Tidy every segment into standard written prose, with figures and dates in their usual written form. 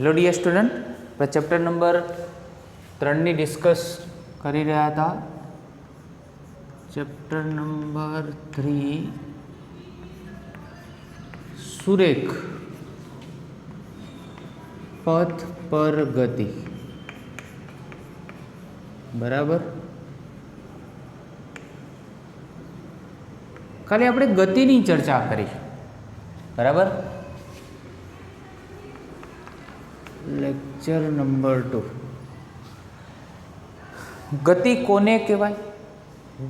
Hello dear student, આપણે chapter number 3ની discuss કરી રહ્યા હતા. ચેપ્ટર નંબર 3 સુરેખ પથ પર ગતિ. બરાબર, ખાલી આપણે ગતિની ચર્ચા કરી. બરાબર, લેક્ચર નંબર 2. ગતિ કોને કહેવાય,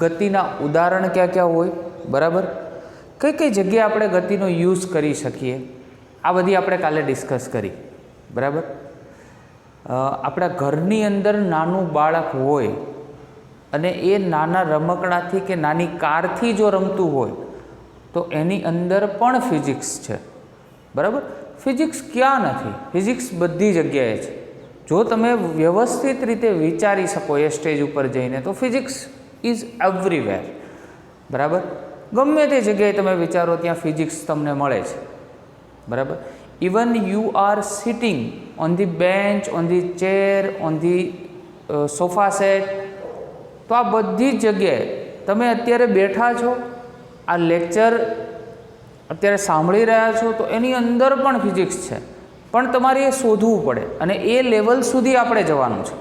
ગતિના ઉદાહરણ ક્યાં ક્યાં હોય, બરાબર, કઈ કઈ જગ્યાએ આપણે ગતિનો યુઝ કરી શકીએ, આ બધી આપણે કાલે ડિસ્કસ કરી. બરાબર, આપણા ઘરની અંદર નાનું બાળક હોય અને એ નાના રમકડાથી કે નાની કારથી જો રમતું હોય તો એની અંદર પણ ફિઝિક્સ છે. બરાબર, ફિઝિક્સ ક્યાં નથી, ફિઝિક્સ બધી જગ્યાએ છે. જો તમે વ્યવસ્થિત રીતે વિચારી શકો એ સ્ટેજ ઉપર જઈને તો ફિઝિક્સ ઇઝ એવરીવેર. બરાબર, ગમે તે જગ્યાએ તમે વિચારો ત્યાં ફિઝિક્સ તમને મળે છે. બરાબર, even you are sitting on the bench, on the chair, on the sofa set, તો આ બધી જ જગ્યાએ તમે અત્યારે બેઠા છો, આ લેક્ચર અત્યારે સાંભળી રહ્યા છો, તો એની અંદર પણ ફિઝિક્સ છે. પણ તમારે એ શોધવું પડે અને એ લેવલ સુધી આપણે જવાનું છે.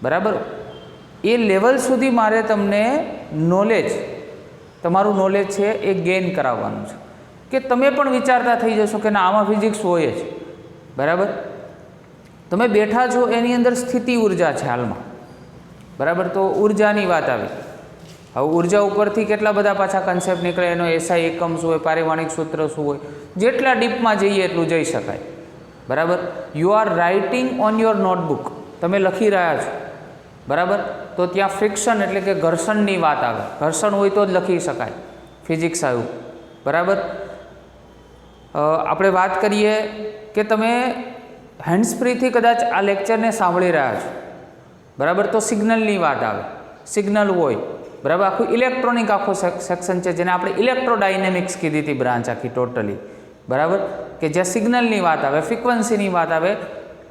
બરાબર, એ લેવલ સુધી મારે તમને નોલેજ, તમારું નોલેજ છે એ ગેઇન કરાવવાનું છે કે તમે પણ વિચારતા થઈ જશો કે ના આમાં ફિઝિક્સ હોય જ. બરાબર, તમે બેઠા છો એની અંદર સ્થિતિ ઉર્જા છે હાલમાં. બરાબર, તો ઉર્જાની વાત આવી. હવે ઉર્જા ઉપરથી કેટલા બધા પાછા કન્સેપ્ટ નીકળે, એનો એસઆઈ એકમ શું હોય, પારિમાણિક સૂત્ર શું હોય, જેટલા ડીપમાં જઈએ એટલું જઈ શકાય. બરાબર, you are writing on your notebook, તમે લખી રહ્યા છો. બરાબર, તો ત્યાં ફ્રિક્શન એટલે કે ઘર્ષણની વાત આવે. ઘર્ષણ હોય તો જ લખી શકાય, ફિઝિક્સ આવ્યું. બરાબર, આપણે વાત કરીએ કે તમે હેન્ડ્સ ફ્રીથી કદાચ આ લેક્ચરને સાંભળી રહ્યા છો. બરાબર, તો સિગ્નલની વાત આવે. સિગ્નલ હોય, બરાબર, આખું ઇલેક્ટ્રોનિક આખો સેક્શન છે જેને આપણે ઇલેક્ટ્રોડાયનેમિક્સ કીધી હતી, બ્રાન્ચ આખી ટોટલી. બરાબર, કે જ્યાં સિગ્નલની વાત આવે, ફ્રિકવન્સીની વાત આવે,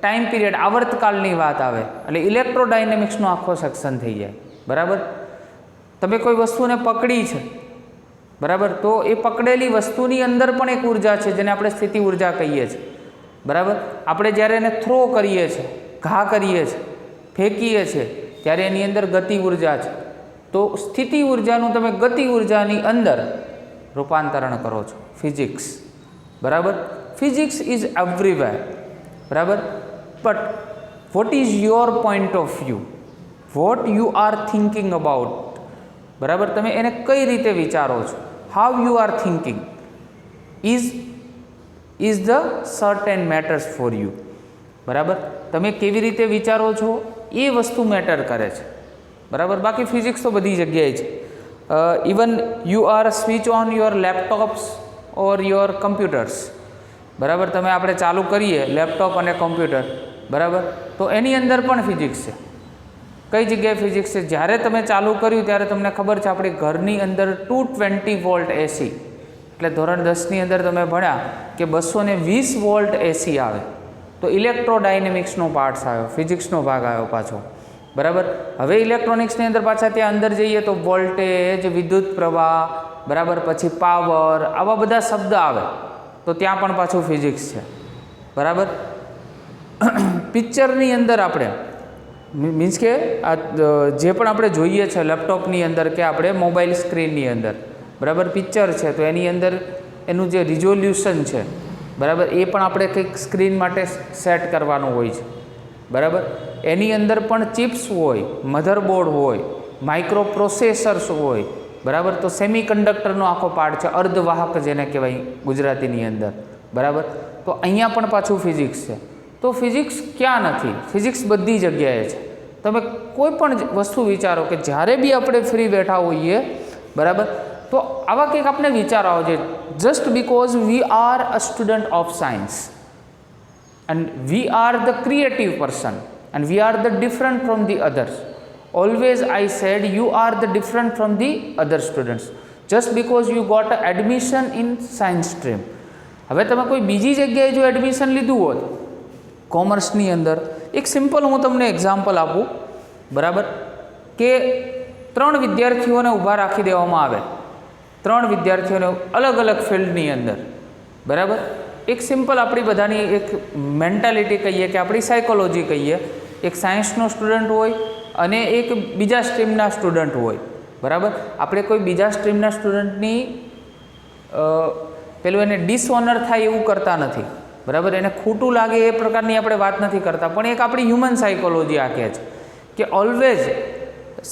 ટાઈમ પીરિયડ આવર્તકાળની વાત આવે, એટલે ઇલેક્ટ્રોડાયનેમિક્સનો આખો સેક્શન થઈ જાય. બરાબર, તમે કોઈ વસ્તુને પકડી છે, બરાબર, તો એ પકડેલી વસ્તુની અંદર પણ એક ઉર્જા છે જેને આપણે સ્થિતિ ઉર્જા કહીએ છીએ. બરાબર, આપણે જ્યારે એને થ્રો કરીએ છીએ, ઘા કરીએ છીએ, ફેંકીએ છીએ, ત્યારે એની અંદર ગતિ ઉર્જા છે. તો સ્થિતિ ઉર્જાનું તમે ગતિ ઉર્જાની અંદર રૂપાંતરણ કરો છો, ફિઝિક્સ. બરાબર, ફિઝિક્સ ઇઝ એવરીવેર. બરાબર, but what is your point of view, what you are thinking about. બરાબર, તમે એને કઈ રીતે વિચારો છો, how you are thinking is the certain matters for you. બરાબર, તમે કેવી રીતે વિચારો છો એ વસ્તુ મેટર કરે છે. બરાબર, બાકી ફિઝિક્સ તો બધી જગ્યાએ છે. Even you are switch on your laptops or your computers. બરાબર, તમે આપણે ચાલુ કરીએ લેપટોપ અને કમ્પ્યુટર, બરાબર, તો એની અંદર પણ ફિઝિક્સ છે. કઈ જગ્યાએ ફિઝિક્સ છે, જ્યારે તમે ચાલુ કર્યું ત્યારે તમને ખબર છે આપણી ઘરની અંદર 220 વોલ્ટ એસી, એટલે ધોરણ 10ની અંદર તમે ભણ્યા કે 220 વોલ્ટ એસી આવે, તો ઇલેક્ટ્રોડાયનેમિક્સનો પાર્ટ્સ આવ્યો, ફિઝિક્સનો ભાગ આવ્યો પાછો. બરાબર, હવે ઇલેક્ટ્રોનિક્સની અંદર પાછા ત્યાં અંદર જઈએ તો વોલ્ટેજ, વિદ્યુત પ્રવાહ, બરાબર, પછી પાવર, આવા બધા શબ્દ આવે, તો ત્યાં પણ પાછું ફિઝિક્સ છે. બરાબર, પિક્ચરની અંદર આપણે મીન્સ કે આ જે પણ આપણે જોઈએ છે લેપટોપની અંદર કે આપણે મોબાઈલ સ્ક્રીનની અંદર, બરાબર, પિક્ચર છે, તો એની અંદર એનું જે રિઝોલ્યુશન છે, બરાબર, એ પણ આપણે કંઈક સ્ક્રીન માટે સેટ કરવાનું હોય છે. બરાબર, એની અંદર પણ ચિપ્સ હોય, મધરબોર્ડ હોય, માઇક્રો પ્રોસેસર્સ હોય. બરાબર, તો સેમી કન્ડક્ટરનો આખો પાર્ટ છે, અર્ધવાહક જેને કહેવાય ગુજરાતીની અંદર. બરાબર, તો અહીંયા પણ પાછું ફિઝિક્સ છે. તો ફિઝિક્સ ક્યાં નથી, ફિઝિક્સ બધી જગ્યાએ છે. તમે કોઈ પણ વસ્તુ વિચારો કે જ્યારે બી આપણે ફ્રી બેઠા હોઈએ, બરાબર, તો આવા કંઈક આપણે વિચાર આવો છે. Just because we are a student of science and we are the creative person and we are the different from the others. Always I said you are the different from the other students just because you got admission in science stream. હવે તમે કોઈ બીજી જગ્યાએ જો admission લીધું હોત કોમર્સની અંદર એક સિમ્પલ હું તમને એક્ઝામ્પલ આપું, બરાબર, કે 3 વિદ્યાર્થીઓને ઊભા રાખી દેવામાં આવે, 3 વિદ્યાર્થીઓને અલગ અલગ ફિલ્ડની અંદર, બરાબર. એક સિમ્પલ આપણી બધાની એક મેન્ટાલિટી કહીએ કે આપણી સાયકોલોજી કહીએ, એક સાયન્સનો સ્ટુડન્ટ હોય અને એક બીજા સ્ટ્રીમના સ્ટુડન્ટ હોય, બરાબર. આપણે કોઈ બીજા સ્ટ્રીમના સ્ટુડન્ટની પેલું એને ડિસઓનર થાય એવું કરતા નથી, બરાબર, એને ખોટું લાગે એ પ્રકારની આપણે વાત નથી કરતા, પણ એક આપણી હ્યુમન સાયકોલોજી આ કહે છે કે ઓલવેઝ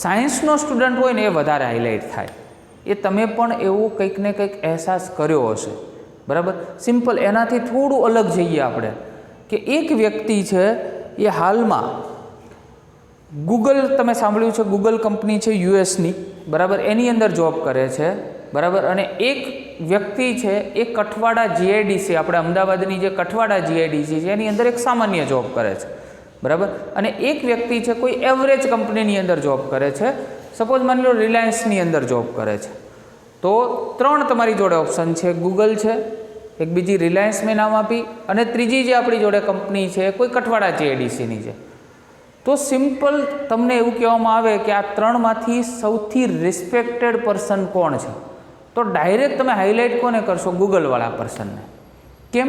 સાયન્સનો સ્ટુડન્ટ હોય ને એ વધારે હાઇલાઇટ થાય. એ તમે પણ એવું કંઈક ને કંઈક અહેસાસ કર્યો હશે, બરાબર. સિમ્પલ એનાથી થોડું અલગ જઈએ આપણે, કે એક વ્યક્તિ છે એ હાલમાં ગૂગલ, તમે સાંભળ્યું છે ગૂગલ કંપની છે યુએસની, બરાબર, એની અંદર જોબ કરે છે, બરાબર. અને એક વ્યક્તિ છે એ કઠવાડા જીઆઈડીસી, આપણે અમદાવાદની જે કઠવાડા જીઆઈડીસી છે એની અંદર એક સામાન્ય જોબ કરે છે, બરાબર. અને એક વ્યક્તિ છે કોઈ એવરેજ કંપનીની અંદર જોબ કરે છે, સપોઝ માની લો રિલાયન્સની અંદર જોબ કરે છે. તો 3 તમારી જોડે ઓપ્શન છે, ગૂગલ છે, એક બીજી રિલાયન્સ મેં નામ આપી, અને ત્રીજી જે આપણી જોડે કંપની છે કોઈ કઠવાડા જીઆઈડીસીની છે. તો સિમ્પલ તમને એવું કહેવામાં આવે કે આ 3માંથી સૌથી રિસ્પેક્ટેડ પર્સન કોણ છે, તો ડાયરેક્ટ તમે હાઇલાઇટ કોને કરશો? ગૂગલવાળા પર્સનને. કેમ?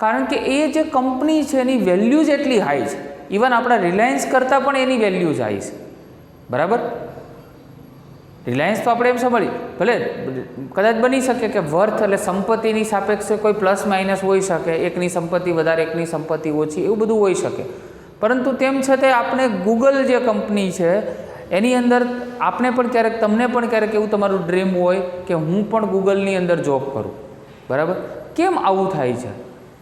કારણ કે એ જે કંપની છે એની વેલ્યુ જ એટલી હાઈ છે, ઇવન આપણા રિલાયન્સ કરતાં પણ એની વેલ્યુ જ હાઈ છે, બરાબર. રિલાયન્સ તો આપણે એમ સાંભળીએ, ભલે કદાચ બની શકે કે વર્થ એટલે સંપત્તિની સાપેક્ષે કોઈ પ્લસ માઇનસ હોઈ શકે, એકની સંપત્તિ વધારે એકની સંપત્તિ ઓછી, એવું બધું હોઈ શકે, પરંતુ તેમ છતાં આપણે ગૂગલ જે કંપની છે એની અંદર આપણે પણ ક્યારેક, તમને પણ ક્યારેક એવું તમારું ડ્રીમ હોય કે હું પણ ગૂગલની અંદર જોબ કરું, બરાબર. કેમ આવું થાય છે?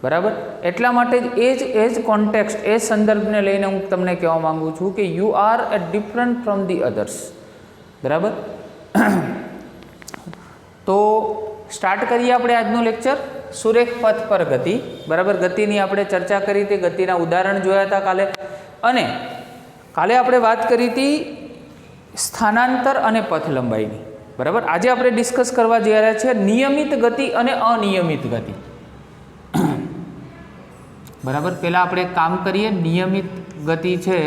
બરાબર. એટલા માટે જ એ જ કોન્ટેક્સ્ટ, એ સંદર્ભને લઈને હું તમને કહેવા માગું છું કે you R A different from the others, બરાબર. તો સ્ટાર્ટ કરીએ આપણે આજનું લેક્ચર. સુરેખ પથ પર ગતિ, બરાબર. ગતિની આપણે ચર્ચા કરી હતી, ગતિના ઉદાહરણ જોયા હતા કાલે, અને કાલે આપણે વાત કરી હતી સ્થાનાંતર અને પથ લંબાઈની, બરાબર. આજે આપણે ડિસ્કસ કરવા જઈ રહ્યા છીએ નિયમિત ગતિ અને અનિયમિત ગતિ, બરાબર. પહેલાં આપણે કામ કરીએ, નિયમિત ગતિ છે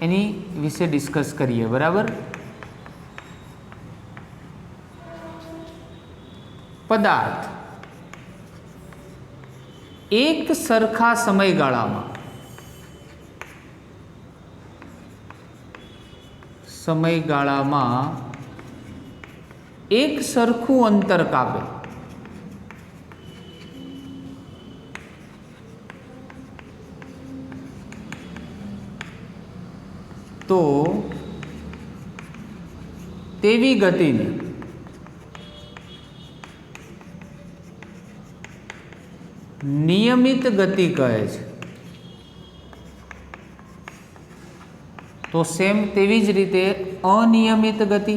એની વિશે ડિસ્કસ કરીએ, બરાબર. પદાર્થ એક સરખા સમયગાળામાં એક સરખું અંતર કાપે તો તેવી ગતિને નિયમિત ગતિ કહે છે. તો સેમ તેવી જ રીતે અનિયમિત ગતિ,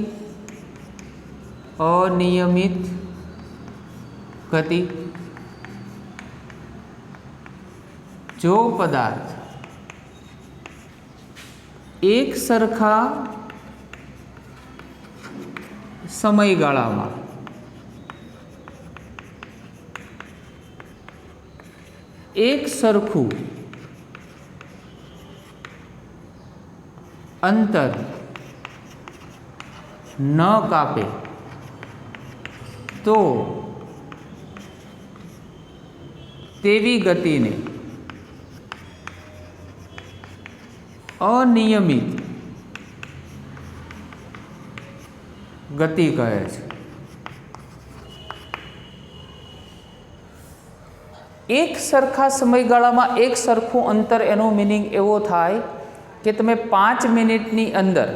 જો પદાર્થ એક સરખા સમયગાળામાં એક સરખું અંતર ન કાપે તો તેવી ગતિને અનિયમિત ગતિ કહે છે. એક સરખા સમયગાળામાં એક સરખું અંતર, એનો મિનિંગ એવો થાય કે તમે 5 મિનિટની અંદર,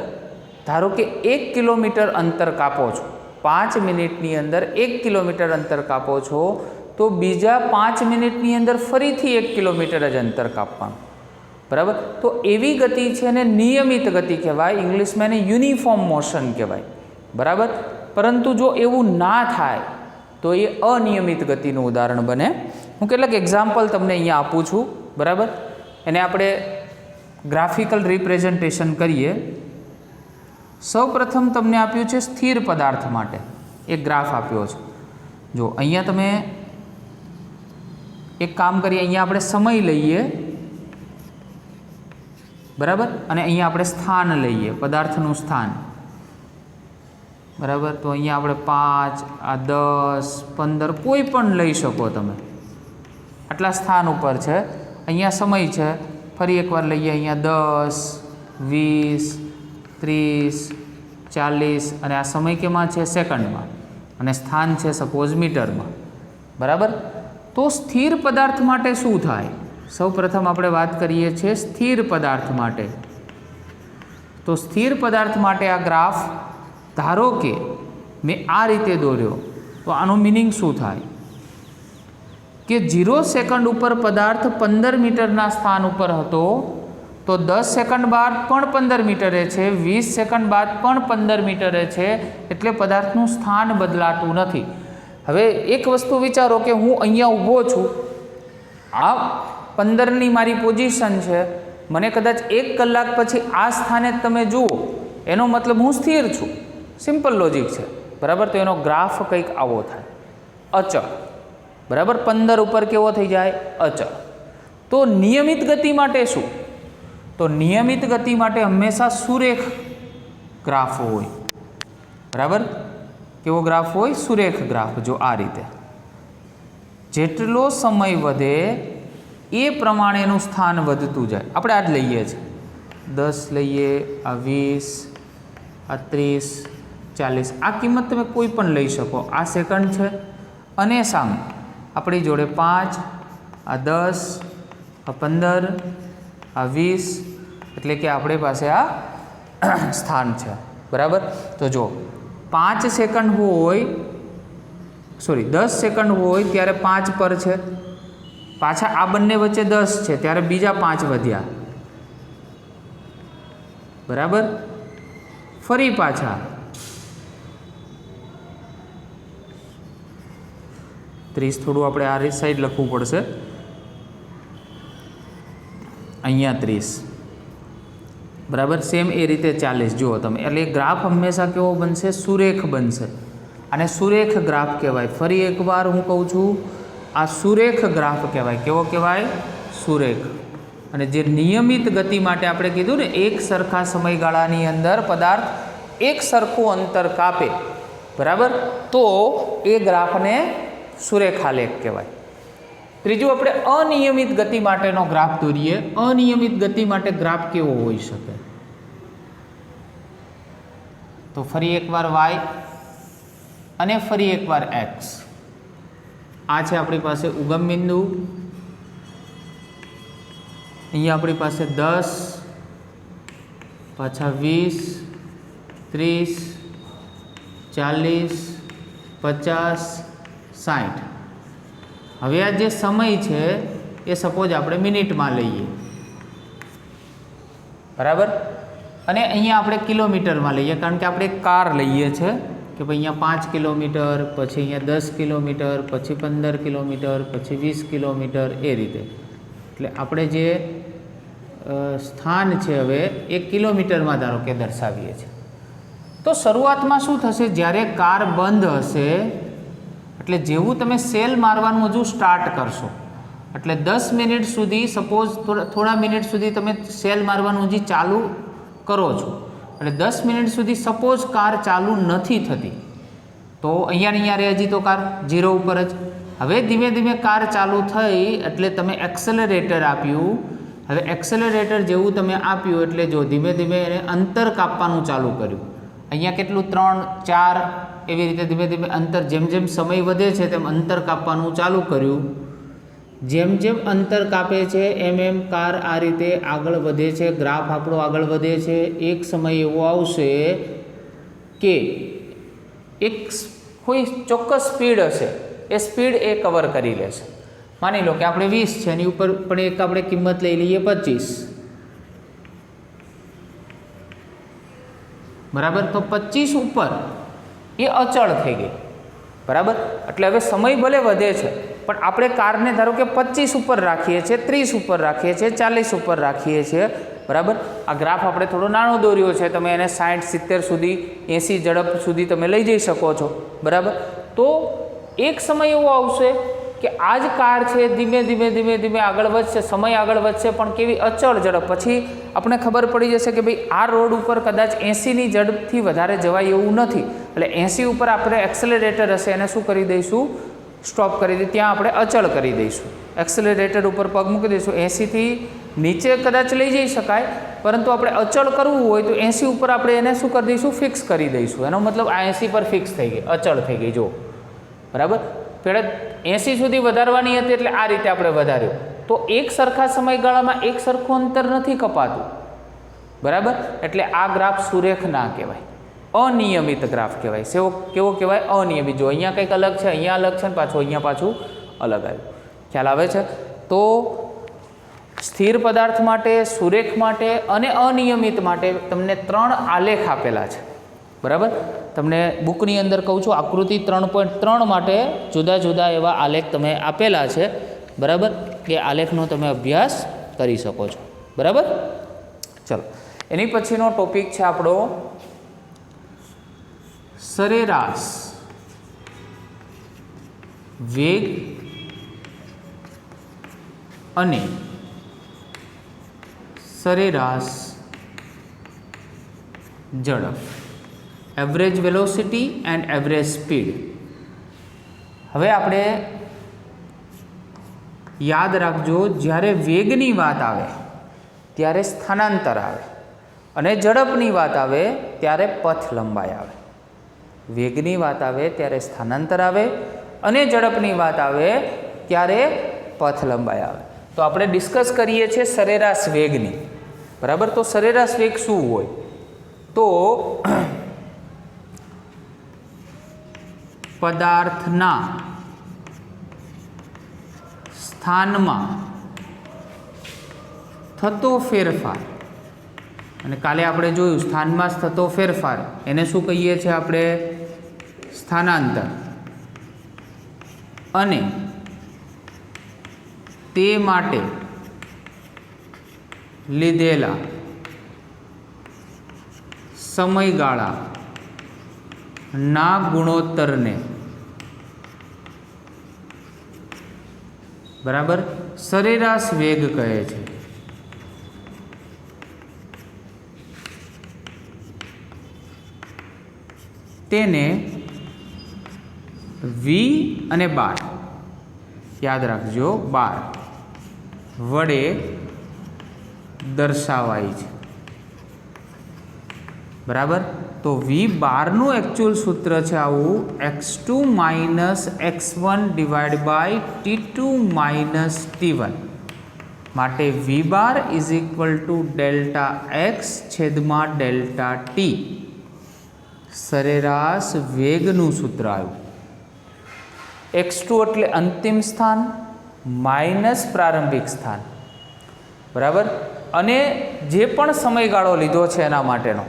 ધારો કે 1 કિલોમીટર અંતર કાપો છો, 5 મિનિટની અંદર 1 કિલોમીટર અંતર કાપો છો, તો બીજા 5 મિનિટની અંદર ફરીથી 1 કિલોમીટર જ અંતર કાપવાનું, બરાબર. તો એવી ગતિ છે ને નિયમિત ગતિ કહેવાય, ઇંગ્લિશમાં એને યુનિફોર્મ મોશન કહેવાય, બરાબર. પરંતુ જો એવું ના થાય તો એ અનિયમિત ગતિનું ઉદાહરણ બને. હું કેટલાક એક્ઝામ્પલ તમને અહીંયા આપું છું, બરાબર. એને આપણે ગ્રાફિકલ રિપ્રેઝન્ટેશન કરીએ. સૌપ્રથમ તમને આપ્યું છે સ્થિર પદાર્થ માટે એક ગ્રાફ આપ્યો છે. જો અહીંયા તમે एक काम करिए, अहींया आपणे समय लईए, बराबर, अने अहींया आपणे स्थान लईए, पदार्थनुं स्थान, बराबर। तो अहींया आपणे 5 आ 10 15 कोई पण लई शको तमे, आटला स्थान उपर छे। अहींया समय छे, फरी एकवार लईए, अहींया 10 20 30 40 अने आ समय केमां छे? सेकंडमां, अने स्थान छे सपोज मीटरमां, बराबर। तो स्थिर पदार्थ माटे शुं थाय? सौ प्रथम आपणे वात करीए छीए स्थिर पदार्थ माटे। तो स्थिर पदार्थ माटे आ ग्राफ धारो के मैं आ रीते दौर्यो, तो आनो मीनिंग शुं थाय कि 0 सेकंड उपर पदार्थ 15 मीटरना स्थान उपर हतो, तो 10 सेकंड बाद पण 15 मीटरे छे, 20 सेकंड बाद पण 15 मीटरे छे, एटले पदार्थनुं स्थान बदलातुं नथी। हवे एक वस्तु विचारो कि हूँ अहींया ऊभो छुं, आ 15 नी मारी पोजीशन छे, मने कदाच 1 कलाक पछी आ स्थाने तमे जुओ, एनो मतलब हूँ स्थिर छुं। सिम्पल लॉजिक छे, बराबर। तो एनो ग्राफ कंईक आवो थाय, अचळ, बराबर। 15 उपर केवो थई जाय? अचळ। तो नियमित गति माटे शुं? तो नियमित गति माटे हमेशा सुरेख ग्राफ होय, बराबर। केवो ग्राफ होय? सुरेख ग्राफ। जो आ रीते जेटलो समय वधे ए प्रमाणेनुं स्थान वधतुं जाय। आपणे आज लईए छे 10 लईए, आ 20, आ 30, 40, आ किंमत तमे कोई पण लई शको। आ सेकंड छे, अने सामे आपणी जोड़े 5, आ 10, आ 15, आ 20, एटले के आपणी पासे आ स्थान छे, बराबर। तो जो 5 सेकंड होय, सॉरी 10 सेकंड होय त्यारे 5 पर छे, पाछा आ बंने वच्चे 10 छे त्यारे बीजा 5 वध्या, बराबर। फरी पाछा 30, थोड़ું આપણે આ સાઈડ લખવું પડશે, અહીંયા 30, बराबर। सेम ए रीते 40 जुओ तमे, एटले ग्राफ हमेशा केवो बनशे? सुरेख बनशे, आने सुरेख ग्राफ कहेवाय। फरी एकवार हूँ कहूँ छूँ, आ सुरेख ग्राफ कहेवाय। केवो कहेवाय? सुरेख। अने जे नियमित गति माटे आपणे कीधुं ने, एक सरखा समयगाळानी अंदर पदार्थ एक सरखुं अंतर कापे, बराबर, तो ए ग्राफने सुरेखालेख कहेवाय। त्रीजुं आपणे अनियमित गति माटेनो ग्राफ दोरीए। अनियमित गति माटे ग्राफ केवो होई शके? तो फरी एकवार वाय अने फरी एकवार एक्स। आ छे आपणी पासे उगम बिंदु, अहींया आपणी पासे 10, पाछा 20, 30, 40, 50, 60। हवे आ जे समय छे ए सपोज आपणे मिनिटमां लईए, बराबर। अने अहींया आपणे किलोमीटरमां लईए, कारण के आपणे कार लईए छे कि भाई अहींया 5 किलोमीटर, पछी अहींया 10 किलोमीटर, पछी 15 किलोमीटर, पछी 20 किलोमीटर, ए रीते। एटले आपणे जे स्थान छे हवे ए किलोमीटरमां धारो के दर्शावीए छे। तो शरूआतमां शुं थशे? ज्यारे कार बंध हशे, एटले जेवुं तमे सेल मारवानुं हजू स्टार्ट करशो, एटले 10 मिनिट सुधी, सपोज थोड़ा मिनिट सुधी तमे सेल मारवानुं हजी चालू करो छो, एटले 10 मिनिट सुधी सपोज कार चालू नथी थती, तो अहींया ने अहींया रहे हजी तो कार 0 उपर ज। हवे धीमे धीमे कार चालू थई एटले तमे एक्सेलरेटर आप्युं। हवे एक्सेलरेटर जेवुं तमे आप्युं एटले जो धीमे धीमे एने अंतर कापवानुं चालू कर्युं। अहींया केटલું 3 4 एवी रीते धीमे धीमे अंतर, जेम जेम समय वधे छे तेम अंतर कापवानुं चालू कर्युं। जेम जेम अंतर कापे छे एम एम कार आ रीते आगळ वधे छे, ग्राफ आपणो आगळ वधे छे। एक समय एवो आवशे के एक कोई चोक्कस स्पीड हशे, ए स्पीड ए कवर करी लेशे। मानी लो कि आपणे 20 छे, एनी उपर पण एक आपणे किंमत लई लईए 25, बराबर। तो 25 उपर ए अचळ थई गई, बराबर। एटले हवे समय भले वधे छे पण आपणे कारने धारो के 25 उपर राखीए छे, 30 उपर राखीए छे, 40 उपर राखीए छे, बराबर। आ ग्राफ आपणे थोड़ो नानो दोर्यो छे, तमे एने 60 70 सुधी 80 झड़प सुधी तमे लई जई शको छो, बराबर। तो एक समय एवो आवशे કે આ જ કાર છે ધીમે ધીમે ધીમે ધીમે આગળ વધશે, સમય આગળ વધશે, પણ કેવી અચળ ઝડપ. પછી આપણે ખબર પડી જશે કે ભાઈ આ રોડ ઉપર કદાચ 80ની ઝડપથી વધારે જવાય એવું નથી, એટલે 80 ઉપર આપણે એક્સેલરેટર હશે એને શું કરી દઈશું, સ્ટોપ કરી દઈએ, ત્યાં આપણે અચળ કરી દઈશું. એક્સેલરેટર ઉપર પગ મૂકી દઈશું. 80થી નીચે કદાચ લઈ જઈ શકાય, પરંતુ આપણે અચળ કરવું હોય તો 80 ઉપર આપણે એને શું કરી દઈશું, ફિક્સ કરી દઈશું. એનો મતલબ આ 80 પર ફિક્સ થઈ ગઈ, અચળ થઈ ગઈ. જો બરાબર, પહેલાં 80 સુધી વધારવાની હતી એટલે આ રીતે આપણે વધાર્યું, તો એક સરખા સમયગાળામાં એક સરખું અંતર નથી કપાતું. બરાબર, એટલે આ ગ્રાફ સુરેખ ના કહેવાય, અનિયમિત ગ્રાફ કહેવાય. કેવો કહેવાય? અનિયમિત. જો અહીંયા કંઈક અલગ છે, અહીંયા અલગ છે, ને અહીંયા પાછું અલગ આવ્યું. ખ્યાલ આવે છે? તો સ્થિર પદાર્થ માટે, સુરેખ માટે અને અનિયમિત માટે તમને 3 આલેખ આપેલા છે. બરાબર, તમને બુકની અંદર કહું છું, આકૃતિ 3.3 માટે જુદા જુદા એવા આલેખ તમે આપેલા છે. બરાબર, એ આલેખનો તમે અભ્યાસ કરી શકો છો. બરાબર, ચલો એની પછીનો ટોપિક છે આપણો સરેરાશ વેગ અને સરેરાશ ઝડપ, average velocity and average speed. હવે આપણે યાદ રાખજો, જ્યારે વેગની વાત આવે ત્યારે સ્થાનાંતર આવે અને ઝડપની વાત આવે ત્યારે પથ લંબાઈ આવે. વેગની વાત આવે ત્યારે સ્થાનાંતર આવે અને ઝડપની વાત આવે ત્યારે પથ લંબાઈ આવે. તો આપણે ડિસ્કસ કરીએ છીએ સરેરાશ વેગની. બરાબર, તો સરેરાશ વેગ શું હોય? તો પદાર્થના સ્થાનમાં થતો ફેરફાર, અને કાલે આપણે જોયું સ્થાનમાં થતો ફેરફાર એને શું કહીએ છીએ આપણે? સ્થાનાંતર. અને તે માટે લીધેલા સમયગાળાના ગુણોત્તરને બરાબર સરેરાશ વેગ કહે છે. તેને વી અને બાર, યાદ રાખજો, બાર વડે દર્શાવાય છે. બરાબર, તો વી બારનું એકચ્યુઅલ સૂત્ર છે આવું, x2 - x1 / t2 - t1. માટે V bar is equal to delta X છેદમાં ડેલ્ટા ટી. સરેરાશ વેગનું સૂત્ર આવ્યું. x2 એટલે અંતિમ સ્થાન માઇનસ પ્રારંભિક સ્થાન. બરાબર, અને જે પણ સમયગાળો લીધો છે એના માટેનો,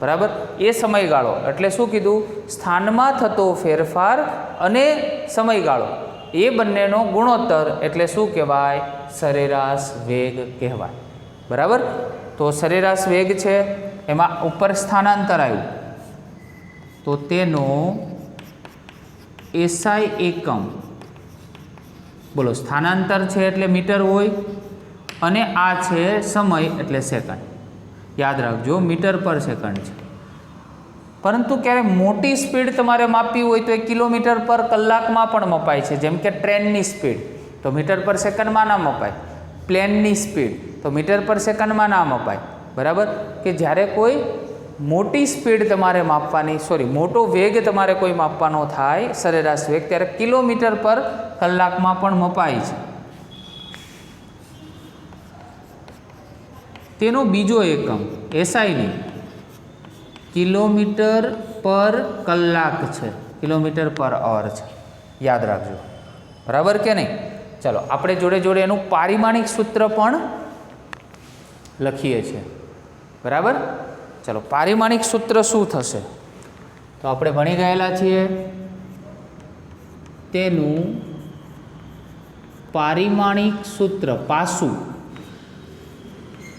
બરાબર, એ સમયગાળો એટલે શું કીધું? સ્થાનમાં થતો ફેરફાર અને સમયગાળો, એ બંનેનો ગુણોત્તર એટલે શું કહેવાય? સરેરાશ વેગ કહેવાય. બરાબર, તો સરેરાશ વેગ છે એમાં ઉપર સ્થાનાંતર આવ્યું, તો તેનો એસઆઈ એકમ, બોલો, સ્થાનાંતર છે એટલે મીટર હોય, અને આ છે સમય એટલે સેકન્ડ. યાદ રાખજો, મીટર પર સેકન્ડ છે. પરંતુ ક્યારે મોટી સ્પીડ તમારે માપવી હોય તો એ કિલોમીટર પર કલાકમાં પણ મપાય છે. જેમ કે ટ્રેનની સ્પીડ તો મીટર પર સેકન્ડમાં ના મપાય, પ્લેનની સ્પીડ તો મીટર પર સેકન્ડમાં ના મપાય. બરાબર, કે જ્યારે કોઈ મોટી સ્પીડ તમારે માપવાની, મોટો વેગ તમારે કોઈ માપવાનો થાય, સરેરાશ વેગ, ત્યારે કિલોમીટર પર કલાકમાં પણ મપાય છે. તેનો બીજો એકમ એસઆઈની કિલોમીટર પર કલાક છે, કિલોમીટર પર અવર છે. યાદ રાખજો. બરાબર કે નહીં? ચલો આપણે જોડે જોડે એનું પારિમાણિક સૂત્ર પણ લખીએ છીએ. બરાબર, ચલો પારિમાણિક સૂત્ર શું થશે? તો આપણે ભણી ગયેલા છીએ. તેનું પારિમાણિક સૂત્ર પાસું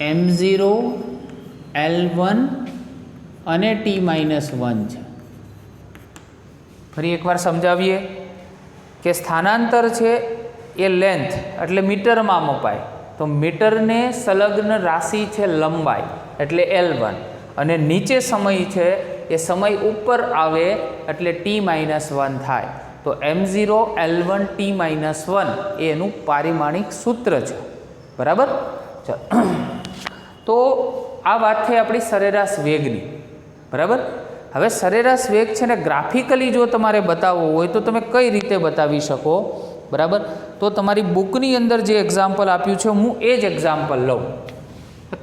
m0 L1 અને t-1 છે. ફરી એકવાર સમજાવીએ કે સ્થાનાંતર છે એ લેન્થ એટલે મીટરમાં મપાય, તો મીટરને સંલગ્ન રાશિ છે લંબાઈ એટલે L1, અને નીચે સમય છે એ સમય ઉપર આવે એટલે T-1 થાય. તો m0 L1 T-1 એ એનું પારિમાણિક સૂત્ર છે. બરાબર. ચાલો, તો આ વાત થઈ આપણી સરેરાશ વેગની. બરાબર. હવે સરેરાશ વેગ છે ને ગ્રાફિકલી જો તમારે બતાવવો હોય તો તમે કઈ રીતે બતાવી શકો? બરાબર. તો તમારી બુકની અંદર જે એક્ઝામ્પલ આપ્યું છે હું એ જ એક્ઝામ્પલ લઉં,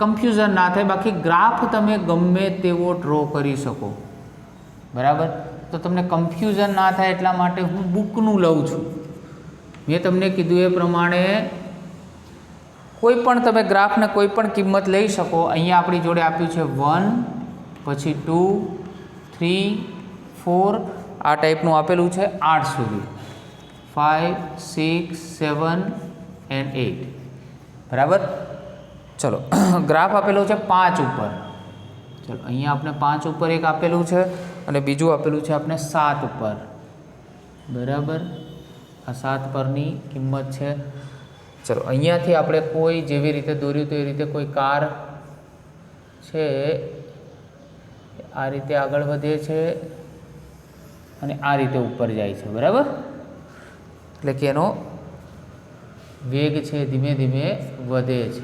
કન્ફ્યુઝન ના થાય. બાકી ગ્રાફ તમે ગમે તેવો ડ્રો કરી શકો. બરાબર. તો તમને કન્ફ્યુઝન ના થાય એટલા માટે હું બુકનું લઉં છું. મેં તમને કીધું એ પ્રમાણે કોઈ પણ તમે ગ્રાફને કોઈ પણ કિંમત લઈ શકો. અહીંયા આપણી જોડે આપ્યું છે 1, પછી 2, 3, 4 આ ટાઈપનું આપેલું છે 8 સુધી, 5, 6, 7 and 8. બરાબર. ચલો, ગ્રાફ આપેલો છે 5 ઉપર. ચલો, અહીંયા આપણે 5 ઉપર એક આપેલું છે અને બીજું આપેલું છે આપણે 7 ઉપર. બરાબર. આ 7 પરની કિંમત છે. ચલો, અહીંયાથી આપણે કોઈ જેવી રીતે દોર્યું તો એ રીતે કોઈ કાર છે આ રીતે આગળ વધે છે અને આ રીતે ઉપર જાય છે. બરાબર. એટલે કે એનો વેગ છે ધીમે ધીમે વધે છે.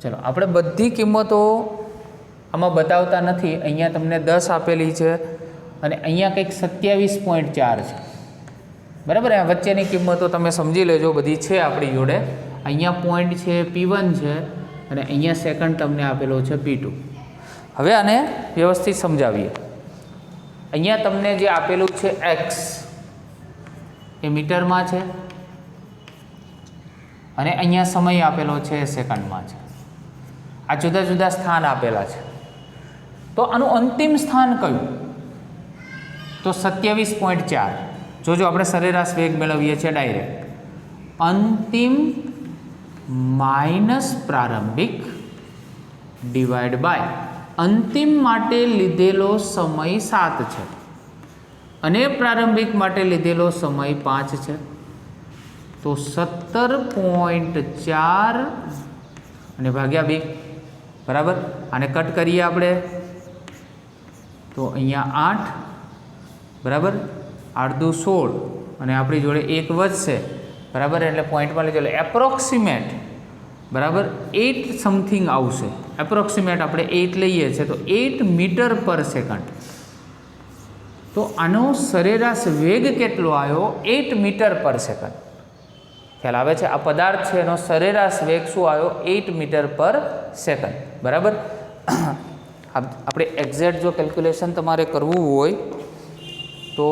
ચલો, આપણે બધી કિંમતો આમાં બતાવતા નથી. અહીંયા તમને 10 આપેલી છે અને અહીંયા કંઈક 27.4 છે. બરાબર. આ વચ્ચેની કિંમતો તમે સમજી લેજો, બધી છે આપણી જોડે. અહીંયા પોઈન્ટ છે P1 છે અને અહીંયા સેકન્ડ તમને આપેલો છે P2. હવે આને વ્યવસ્થિત સમજાવીએ. અહીંયા તમને જે આપેલું છે x એ મીટરમાં છે અને અહીંયા સમય આપેલો છે સેકન્ડમાં છે. આ જુદા જુદા સ્થાન આપેલા છે. તો આનું અંતિમ સ્થાન કયું? તો 27.4. જોજો, આપણે સરેરાશ વેગ મેળવીએ છીએ ડાયરેક્ટ. અંતિમ માઇનસ પ્રારંભિક ડિવાઈડ બાય અંતિમ માટે લીધેલો સમય 7 છે અને પ્રારંભિક માટે લીધેલો સમય 5 છે. તો 17.4 અને ભાગ્યા 2. બરાબર. આને કટ કરીએ આપણે તો અહીંયા 8. બરાબર. 8 દુ 16 અને આપણી જોડે 1 વધશે. બરાબર. એટલે પોઈન્ટમાં લીધેલો એપ્રોક્સિમેટ. બરાબર. 8 સમથિંગ આવશે. એપ્રોક્સિમેટ આપણે 8 લઈએ છીએ તો 8 મીટર પર સેકન્ડ. તો આનો સરેરાશ વેગ કેટલો આવ્યો? 8 મીટર પર સેકન્ડ. ખ્યાલ આવે છે? આ પદાર્થ છે એનો સરેરાશ વેગ શું આવ્યો? 8 મીટર પર સેકન્ડ. બરાબર. આપણે એક્ઝેક્ટ જો કેલ્ક્યુલેશન તમારે કરવું હોય તો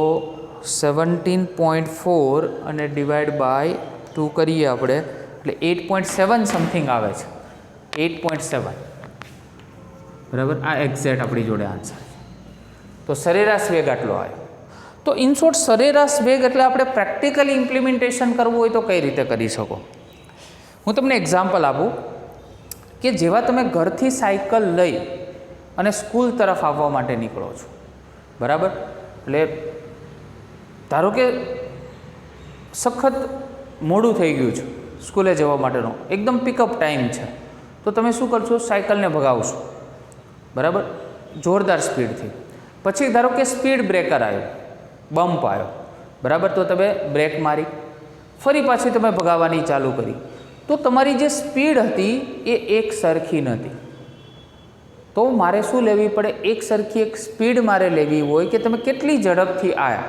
17.4 અને ડિવાઈડ બાય 2 કરીએ આપણે એટલે 8.7 સમથિંગ આવે છે. 8.7. બરાબર. આ એક્ઝેક્ટ આપણી જોડે આન્સર. તો સરેરાશ વેગ આટલો આવ્યો. તો ઇન શોર્ટ સરેરાશ વેગ એટલે આપણે પ્રેક્ટિકલી ઇમ્પ્લિમેન્ટેશન કરવું હોય તો કઈ રીતે કરી શકો? હું તમને એક્ઝામ્પલ આપું કે જેવા તમે ઘરથી સાયકલ લઈ અને સ્કૂલ તરફ આવવા માટે નીકળો છો. બરાબર. એટલે ધારો કે સખત મોડું થઈ ગયું છે સ્કૂલે જવા માટેનો, એકદમ પિકઅપ ટાઈમ છે, તો તમે શું કરશો? સાયકલને ભગાવશો. બરાબર. જોરદાર સ્પીડથી. પછી ધારો કે સ્પીડ બ્રેકર આવ્યો, બમ્પ આવ્યો. બરાબર. તો તમે બ્રેક મારી ફરી પાછી તમે ભગાવવાની ચાલુ કરી. તો તમારી જે સ્પીડ હતી એ એક સરખી નથી. તો મારે શું લેવી પડે? એક સરખી એક સ્પીડ મારે લેવી હોય કે તમે કેટલી ઝડપથી આવ્યા.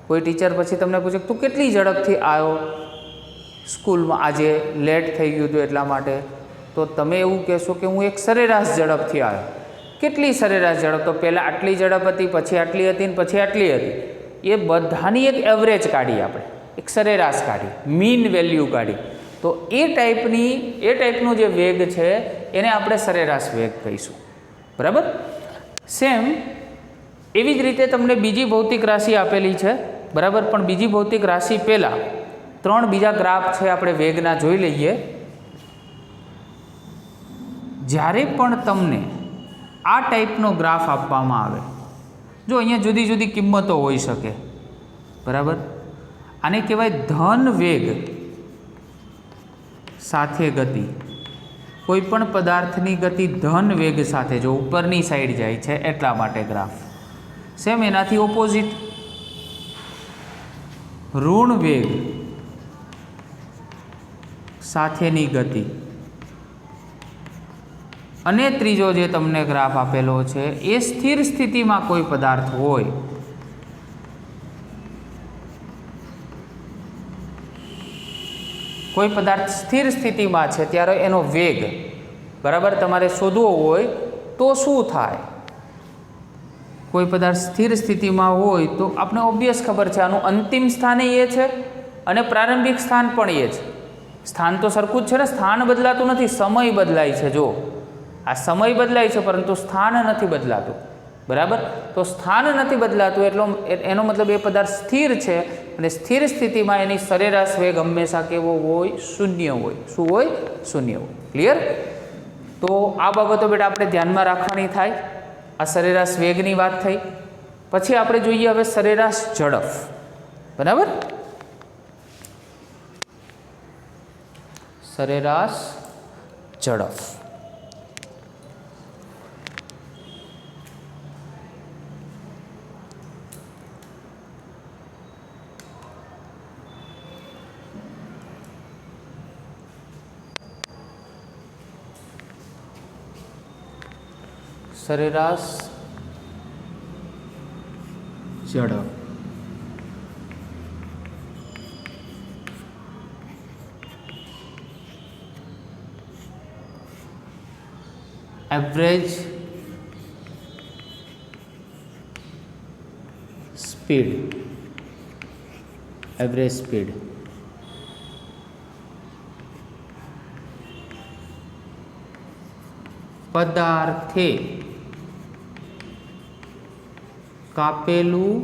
કોઈ ટીચર પછી તમને પૂછે તું કેટલી ઝડપથી આવ્યો સ્કૂલમાં, આજે લેટ થઈ ગયું હતું એટલા માટે, તો તમે એવું કહેશો કે હું એક સરેરાશ ઝડપથી આવ્યો. કેટલી સરેરાશ ઝડપ? તો પહેલાં આટલી ઝડપ હતી, પછી આટલી હતી ને પછી આટલી હતી. એ બધાની એક એવરેજ કાઢી, આપણે એક સરેરાશ કાઢી, મીન વેલ્યુ કાઢી. તો એ ટાઈપનો જે વેગ છે એને આપણે સરેરાશ વેગ કહીશું. બરાબર. સેમ એવી જ રીતે તમને બીજી ભૌતિક રાશિ આપેલી છે. બરાબર. પણ બીજી ભૌતિક રાશિ પહેલાં 3 બીજા ગ્રાફ છે આપણે વેગના જોઈ લઈએ. જ્યારે પણ તમને આ ટાઈપનો ગ્રાફ આપવામાં આવે, જો અહીંયા જુદી જુદી કિંમતો હોઈ શકે. બરાબર. આને કહેવાય ધન વેગ સાથે ગતિ. કોઈ પણ પદાર્થની ગતિ ધન વેગ સાથે જો ઉપરની સાઈડ જાય છે એટલા માટે ગ્રાફ. સેમ એનાથી ઓપોઝિટ ઋણ વેગ સાથેની ગતિ. અને ત્રીજો જે તમને ગ્રાફ આપેલો છે એ સ્થિર સ્થિતિમાં કોઈ પદાર્થ હોય કોઈ પદાર્થ સ્થિર સ્થિતિમાં છે ત્યારે એનો વેગ બરાબર તમારે શોધવો હોય તો શું થાય. કોઈ પદાર્થ સ્થિર સ્થિતિમાં હોય તો આપણે ઓબ્વિયસ ખબર છે આનું અંતિમ સ્થાન એ છે અને પ્રારંભિક સ્થાન પણ એ છે. સ્થાન તો સરખું જ છે ને, સ્થાન બદલાતું નથી, સમય બદલાય છે. જો આ સમય બદલાય છે પરંતુ સ્થાન નથી બદલાતું. બરાબર. તો સ્થાન નથી બદલાતું એટલો એનો મતલબ એ પદાર્થ સ્થિર છે અને સ્થિર સ્થિતિમાં એની સરેરાશ વેગ હંમેશા કેવો હોય? શૂન્ય હોય. શું હોય? શૂન્ય હોય. ક્લિયર? તો આ બાબતો બેટા આપણે ધ્યાનમાં રાખવાની થાય. આ સરેરાશ વેગની વાત થઈ. પછી આપણે જોઈએ હવે સરેરાશ ઝડપ. બરાબર. સરેરાશ ઝડપ. સરેરાશ ઝડપ. Average speed. Average speed. પદાર્થે કાપેલું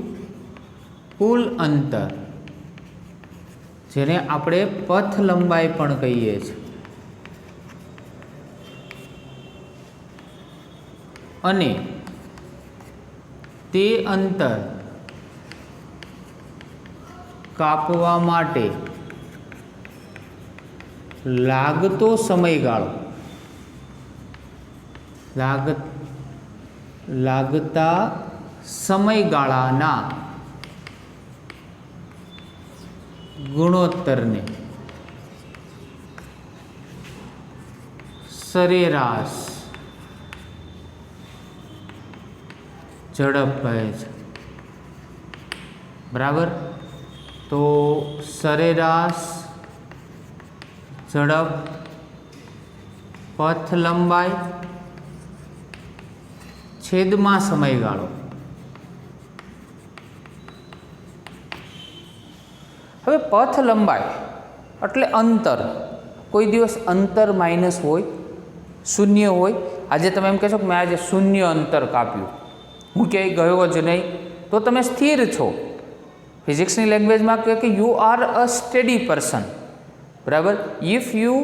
કુલ અંતર, જેને આપણે પથ લંબાઈ પણ કહીએ છીએ, અને તે અંતર કાપવા માટે લાગતો સમયગાળો, લાગતા સમયગાળાના ગુણોત્તરને સરેરાશ ઝડપ કહે છે. બરાબર. તો સરેરાશ ઝડપ પથ લંબાઈ છેદમાં સમયગાળો. હવે પથ લંબાઈ એટલે અંતર. કોઈ દિવસ અંતર માઇનસ હોય, શૂન્ય હોય. આજે તમે એમ કહેશો કે મેં આજે શૂન્ય અંતર કાપ્યું, હું ક્યાંય ગયો જ નહીં, તો તમે સ્થિર છો. ફિઝિક્સની લેંગ્વેજમાં કહે કે you are a steady person. બરાબર. If you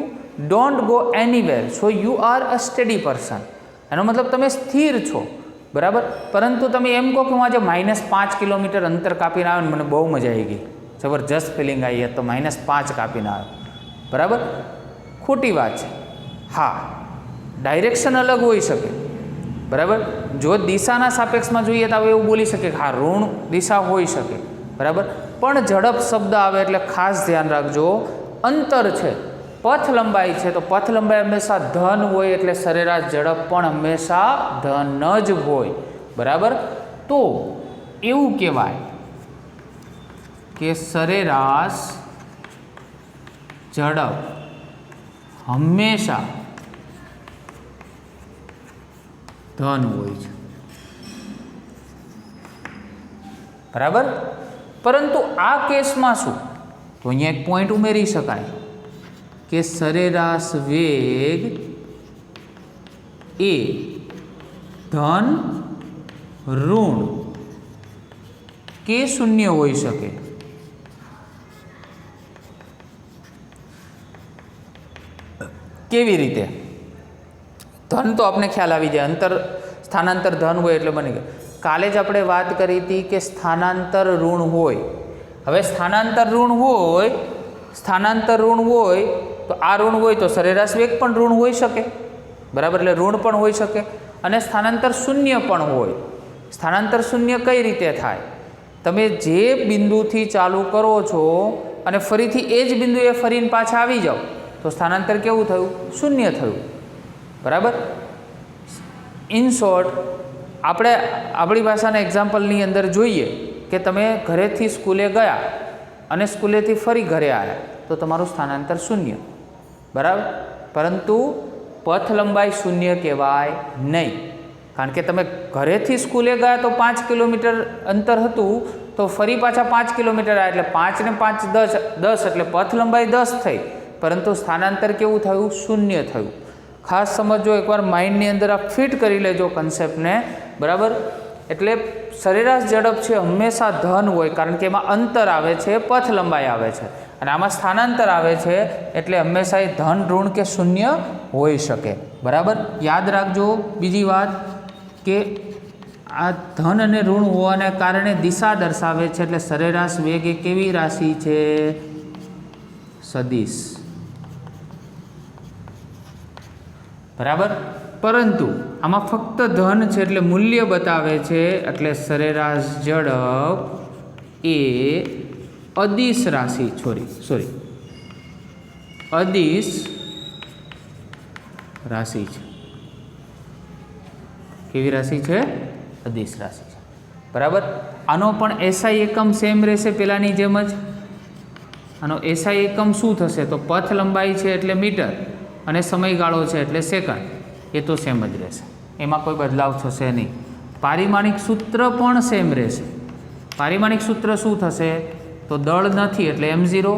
don't go anywhere so you are a steady person. એનો મતલબ તમે સ્થિર છો. બરાબર. પરંતુ તમે એમ કહો કે હું આજે -5 કિલોમીટર અંતર કાપીને આવ્યો ને મને બહુ મજા આવી ગઈ, જબરજસ્ત ફિલિંગ આવી, તો -5 કાપીને આવ્યો. બરાબર. ખોટી વાત છે. હા, ડાયરેક્શન અલગ હોઈ શકે. બરાબર. જો દિશાના સાપેક્ષમાં જોઈએ તો એવું બોલી શકે કે હા ઋણ દિશા હોઈ શકે. બરાબર. પણ ઝડપ શબ્દ આવે એટલે ખાસ ધ્યાન રાખજો, અંતર છે, પથ લંબાઈ છે, તો પથ લંબાઈ હંમેશા ધન હોય એટલે સરેરાશ ઝડપ પણ હંમેશા ધન જ હોય. બરાબર. તો એવું કહેવાય કે સરેરાશ ઝડપ હંમેશા ધન હોય છે. બરાબર. પરંતુ આ કેસમાં શું? તો અહીંયા એક પોઈન્ટ ઉમેરી શકાય કે સરેરાશ વેગ એ ધન, ઋણ કે શૂન્ય હોઈ શકે. કેવી રીતે? ધન તો આપણે ખ્યાલ આવી જાય, અંતર સ્થાનાંતર ધન હોય એટલે બની ગયું. કાલે જ આપણે વાત કરી હતી કે સ્થાનાંતર ઋણ હોય હવે સ્થાનાંતર ઋણ હોય તો આ ઋણ હોય તો સરેરાશ વેગ પણ ઋણ હોઈ શકે, બરાબર, એટલે ઋણ પણ હોઈ શકે. અને સ્થાનાંતર શૂન્ય પણ હોય. સ્થાનાંતર શૂન્ય કઈ રીતે થાય? તમે જે બિંદુથી ચાલુ કરો છો અને ફરીથી એ જ બિંદુએ ફરીને પાછા આવી જાઓ તો સ્થાનાંતર કેવું થયું? શૂન્ય થયું, બરાબર. ઇન શોર્ટ આપણે આપણી ભાષાના એક્ઝામ્પલની અંદર જોઈએ કે તમે ઘરેથી સ્કૂલે ગયા અને સ્કૂલેથી ફરી ઘરે આવ્યા તો તમારું સ્થાનાંતર શૂન્ય, બરાબર. પરંતુ પથ લંબાઈ શૂન્ય કહેવાય નહીં, કારણ કે તમે ઘરેથી સ્કૂલે ગયા તો 5 કિલોમીટર અંતર હતું તો ફરી પાછા 5 કિલોમીટર આવ્યા એટલે 5 ને 5 10 એટલે પથ લંબાઈ 10 થઈ, પરંતુ સ્થાનાંતર કેવું થયું? શૂન્ય થયું. ખાસ સમજો, એકવાર માઇન્ડની અંદર આ ફિટ કરી લેજો કન્સેપ્ટને, બરાબર. એટલે સરેરાશ ઝડપ છે હંમેશા ધન હોય, કારણ કે એમાં અંતર આવે છે, પથ લંબાઈ આવે છે, અને આમાં સ્થાનાંતર આવે છે એટલે હંમેશા એ ધન, ઋણ કે શૂન્ય હોઈ શકે, બરાબર. યાદ રાખજો બીજી વાત કે આ ધન અને ઋણ હોવાને કારણે દિશા દર્શાવે છે, એટલે સરેરાશ વેગ એ કેવી રાશિ છે? સદિશ, બરાબર. પરંતુ આમાં ફક્ત ધન છે એટલે મૂલ્ય બતાવે છે, એટલે સરેરાશ ઝડપ એ અદિશ રાશિ અદિશ રાશિ છે. કેવી રાશિ છે? અદિશ રાશિ છે, બરાબર. આનો પણ એસઆઈ એકમ સેમ રહેશે પેલાની જેમ જ. આનો એસઆઈ એકમ શું થશે? તો પથ લંબાઈ છે એટલે મીટર અને સમયગાળો છે એટલે સેકન્ડ, એ તો સેમ જ રહેશે, એમાં કોઈ બદલાવ થશે નહીં. પારિમાણિક સૂત્ર પણ સેમ રહેશે. પારિમાણિક સૂત્ર શું થશે? તો દળ નથી એટલે m0,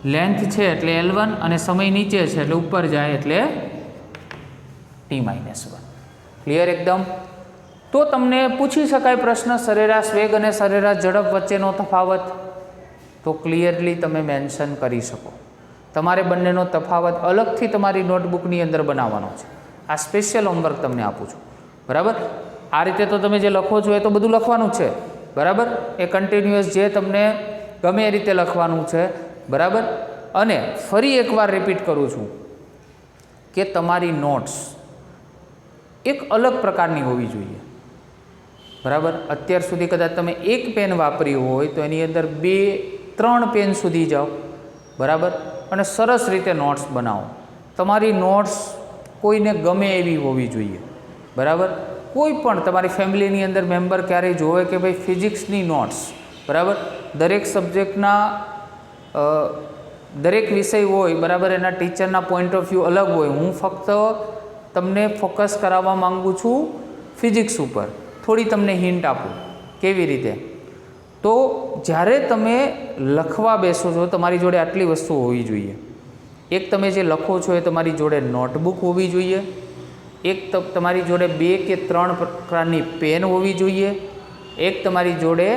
લેન્થ છે એટલે L1 અને સમય નીચે છે એટલે ઉપર જાય એટલે t-1. ક્લિયર એકદમ? તો તમને પૂછી શકાય પ્રશ્ન, સરેરાશ વેગ અને સરેરાશ ઝડપ વચ્ચેનો તફાવત, તો ક્લિયરલી તમે મેન્શન કરી શકો. તમારે બંનેનો તફાવત અલગથી તમારી નોટબુકની અંદર બનાવવાનો છે. આ સ્પેશિયલ હોમવર્ક તમને આપું છું, બરાબર. આ રીતે તો તમે જે લખો છો એ તો બધું લખવાનું છે, બરાબર. એ કન્ટિન્યુઅસ જે તમને ગમે એ રીતે લખવાનું છે, બરાબર. અને ફરી એકવાર રિપીટ કરું છું કે તમારી નોટ્સ એક અલગ પ્રકારની હોવી જોઈએ, બરાબર. અત્યાર સુધી કદાચ તમે એક પેન વાપરી હોય તો એની અંદર 2-3 પેન સુધી જાઓ, બરાબર, અને સરસ રીતે નોટ્સ બનાવો. તમારી નોટ્સ કોઈને ગમે એવી હોવી જોઈએ, બરાબર. કોઈ પણ તમારી ફેમિલીની અંદર મેમ્બર ક્યારેય જોવે કે ભાઈ ફિઝિક્સની નોટ્સ, બરાબર, દરેક સબ્જેક્ટના દરેક વિષય હોય, બરાબર, એના ટીચરના પોઈન્ટ ઓફ વ્યૂ અલગ હોય. હું ફક્ત તમને ફોકસ કરાવવા માગું છું ફિઝિક્સ ઉપર, થોડી તમને હિન્ટ આપું કેવી રીતે. તો જ્યારે તમે લખવા બેસો છો તમારી જોડે આટલી વસ્તુઓ હોવી જોઈએ. એક તમે જે લખો છો એ તમારી જોડે નોટબુક હોવી જોઈએ, એક તમારી જોડે 2 કે 3 પ્રકારની પેન હોવી જોઈએ, એક તમારી જોડે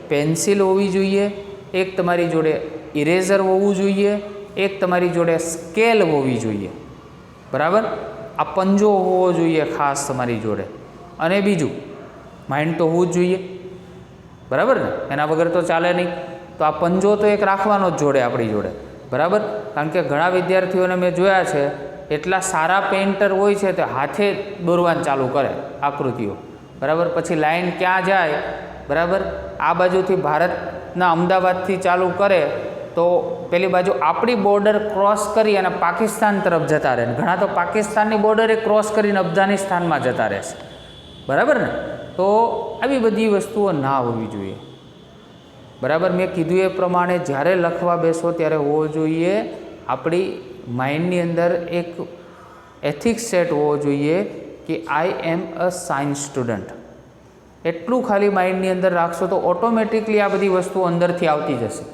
પેન્સિલ હોવી જોઈએ, એક તમારી જોડે ઇરેઝર હોવું જોઈએ, એક તમારી જોડે સ્કેલ હોવી જોઈએ, બરાબર. આ પંજો હોવો જોઈએ ખાસ તમારી જોડે, અને બીજું માઇન્ડ તો હોવું જ જોઈએ, બરાબર ને, એના વગર તો ચાલે નહીં. તો આ પંજો તો એક રાખવાનો જ જોડે આપણી જોડે, બરાબર. કારણ કે ઘણા વિદ્યાર્થીઓને મેં જોયા છે એટલા સારા પેઇન્ટર હોય છે તો હાથે દોરવાનું ચાલુ કરે આકૃતિઓ, બરાબર. પછી લાઈન ક્યાં જાય, બરાબર, આ બાજુથી ભારતના અમદાવાદથી ચાલુ કરે તો પેલી બાજુ આપણી બોર્ડર ક્રોસ કરી અને પાકિસ્તાન તરફ જતા રહે. ઘણા તો પાકિસ્તાનની બોર્ડરે ક્રોસ કરીને અફઘાનિસ્તાનમાં જતા રહેશે, બરાબર ને. તો આવી બધી વસ્તુઓ ના હોવી જોઈએ, બરાબર. મેં કીધું એ પ્રમાણે જ્યારે લખવા બેસો ત્યારે હોવો જોઈએ આપણી માઇન્ડની અંદર એક એથિક્સ સેટ હોવો જોઈએ કે આઈ એમ અ સાયન્સ સ્ટુડન્ટ. એટલું ખાલી માઇન્ડની અંદર રાખશો તો ઓટોમેટિકલી આ બધી વસ્તુઓ અંદરથી આવતી જશે,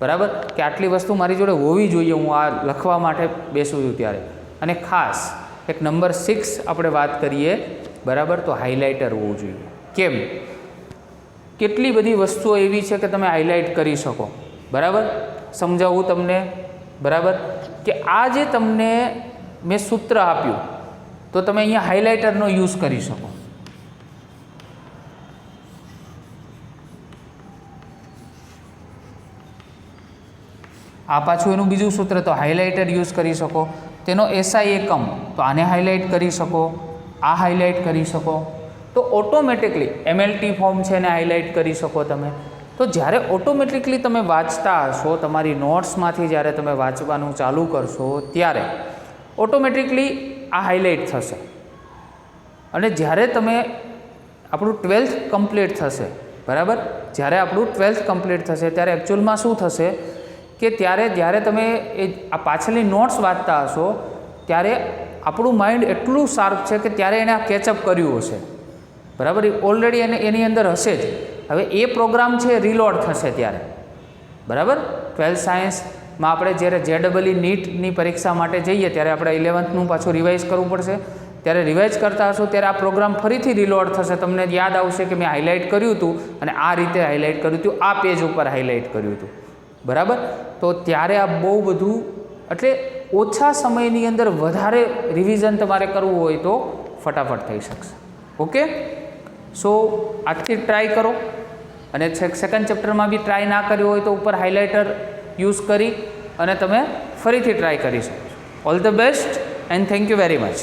બરાબર. કે આટલી વસ્તુ મારી જોડે હોવી જોઈએ હું આ લખવા માટે બેસું છું ત્યારે. અને ખાસ એક નંબર 6 આપણે વાત કરીએ, બરાબર, તો હાઇલાઇટર હોવું જોઈએ. કેમ? કેટલી બધી વસ્તુઓ એવી છે કે તમે હાઇલાઇટ કરી શકો, બરાબર. સમજાવું તમને, બરાબર, કે આ જે તમને મેં સૂત્ર આપ્યું તો તમે અહીંયા હાઇલાઇટરનો યુઝ કરી શકો. આ પાછું એનું બીજું સૂત્ર, તો હાઇલાઇટર યુઝ કરી શકો. તેનો એસઆઈ એકમ, તો આને હાઇલાઇટ કરી શકો, આ હાઇલાઇટ કરી શકો. તો ઓટોમેટિકલી એમએલટી ફોર્મ છે એને હાઇલાઇટ કરી શકો તમે. તો જ્યારે ઓટોમેટિકલી તમે વાંચતા હશો, તમારી નોટ્સમાંથી જ્યારે તમે વાંચવાનું ચાલુ કરશો ત્યારે ઓટોમેટિકલી આ હાઇલાઇટ થશે. અને જ્યારે તમે આપણું 12th કમ્પ્લીટ થશે, બરાબર, જ્યારે આપણું 12th કમ્પ્લીટ થશે ત્યારે એકચ્યુઅલમાં શું થશે કે જ્યારે તમે એ આ પાછળની નોટ્સ વાંચતા હશો ત્યારે આપણું માઇન્ડ એટલું શાર્પ છે કે ત્યારે એને આ કેચઅપ કર્યું હશે, બરાબર, ઓલરેડી એની અંદર હશે જ. હવે એ પ્રોગ્રામ છે રીલોડ થશે ત્યારે, બરાબર. 12th સાયન્સમાં આપણે જ્યારે JEE નીટની પરીક્ષા માટે જઈએ ત્યારે આપણે 11thનું પાછું રિવાઇઝ કરવું પડશે. ત્યારે રિવાઇઝ કરતા હશો ત્યારે આ પ્રોગ્રામ ફરીથી રીલોડ થશે. તમને યાદ આવશે કે મેં હાઇલાઇટ કર્યું હતું અને આ રીતે હાઇલાઇટ કર્યું હતું, આ પેજ ઉપર હાઇલાઇટ કર્યું હતું, બરાબર. તો ત્યારે આ બહુ બધું, એટલે ઓછા સમયની અંદર વધારે રિવિઝન તમારે કરવું હોય તો ફટાફટ થઈ શકશે. ઓકે, સો આજથી ટ્રાય કરો. અને સેકન્ડ ચેપ્ટરમાં બી ટ્રાય ના કર્યો હોય તો ઉપર હાઇલાઇટર યુઝ કરી અને તમે ફરીથી ટ્રાય કરી શકો છો. All the best and thank you very much.